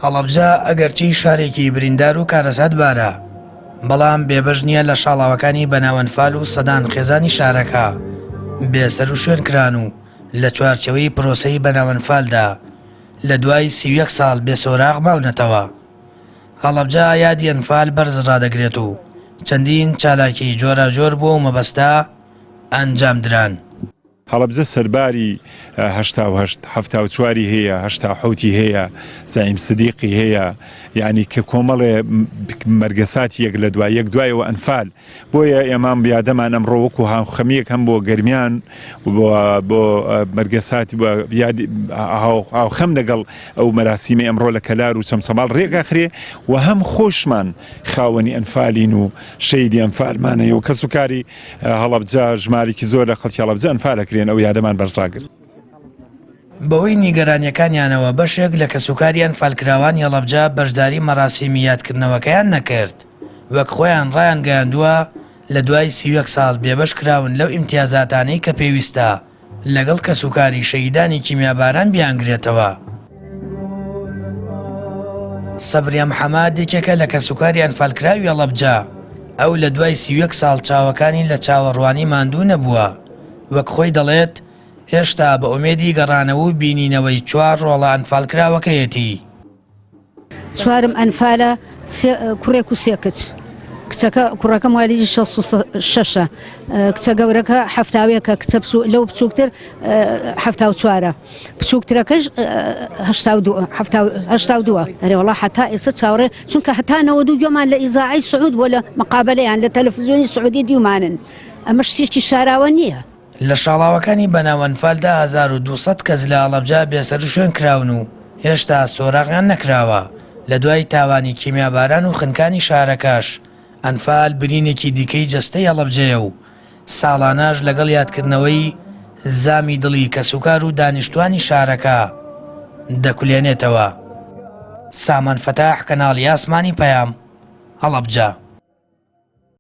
هەڵەبجە ئەگەرچی شارێکی بریندار و کارەسات بارە، بەڵام بێبەش نییە لە شاڵاوەکانی بەناوەنفال و سەدان خێزانی شارەکە بێسەر و شوێن کران و لە چوارچەوەی پرۆسەی بەناوەنفالدا لە دوای 31 ساڵ بێسۆراغ ماونەتەوە. هەڵەبجە یادی ئەنفال بەرز ڕادەگرێت و چەندین چالاکی جۆرە جۆر بۆ مەبەستا ئەنجام دران. هەڵەبجە سەرباری 1970 هەیە، 1970 هەیە، زعیم سدیقی هەیە، یعنی کە کۆمەڵێ مەرگەساتی یەک لە دوایەوە ئەنفال. بۆیە ئێمان بیادەمان ئەمڕۆ وەکو خەمیەک هەم بۆ گەرمیان بۆ مەرگەساتی هاوخەم لەگەڵ ئەو مەراسیمە ئەمڕۆ لە کەلار و چەمسەماڵ ڕێگاخرێ و هەم خۆشمان خاوەنی ئەنفالین و شەیدی ئەنفالمانەیە و کەس و کاری هەڵەبجە ژمارێکی زۆر لە خەڵکی هەڵەبجە ئەنفالەکرێن ئەو یادەمان بەرزاگرت. بەوەی نیگەرانیەکانیانەوە بەشێک لە کەسوکاری ئەنفالکراوان هەڵەبجە بەشداری مەراسیمی یادکردنەوەکەیان نەکرد، وەک خۆیان ڕایان گەیاندووە لە دوای 31 ساڵ بێبەش کراون لەو ئیمتیازاتانەی کە پێویستە لەگەڵ کەسوکاری شەیدانی کیمیاباران بیانگرێتەوە. سەبریە محەممەد یەکێکە لە کەسوکاری ئەنفالکراوی هەڵەبجە، ئەو لە دوای 31 ساڵ چاوەکانی لە چاوەڕوانی ماندوو نەبووە، وەک خۆی دەڵێت هێشتا بە ئومێدی گەڕانەوە و بینینەوەی 4 ڕۆڵە ئەنفالکراوەکەیەتی. چوارم ئەنفالە کوڕێک و 3 کچ. کچەکە کوڕەکەم والیدی 66، کچە گەورەکە 70، کچە لەو بچووکتر 74، بچووکترەکەش 82. ئەرێوەڵا حتا ئێستا چاوەڕێ، چونکە هەتا 92 گوێمان لە ئیزاعی سعود بۆ لە مەقابلەیان لە تەلەڤیزیۆنی سعودی دیومانن. ئەمە شتێکی شاراوە نییە. لە شاڵاوەکانی بەناوەنفالدا 1200 کەس لە هەڵەبجە بێسەر و شوێن کراون و هێشتا سۆراغیان نەکراوە. لە دوای تاوانی کیمیاباران و خنکانی شارەکەش ئەنفال برینێکی دیکەی جەستەی هەڵەبجەیە و ساڵانەش لەگەڵ یادکردنەوەی زامی دڵی کەسوکار و دانیشتوانی شارەکە دەکولێنێتەوە. سامان فەتاح، کەناڵی ئاسمانی پەیام، هەڵەبجە.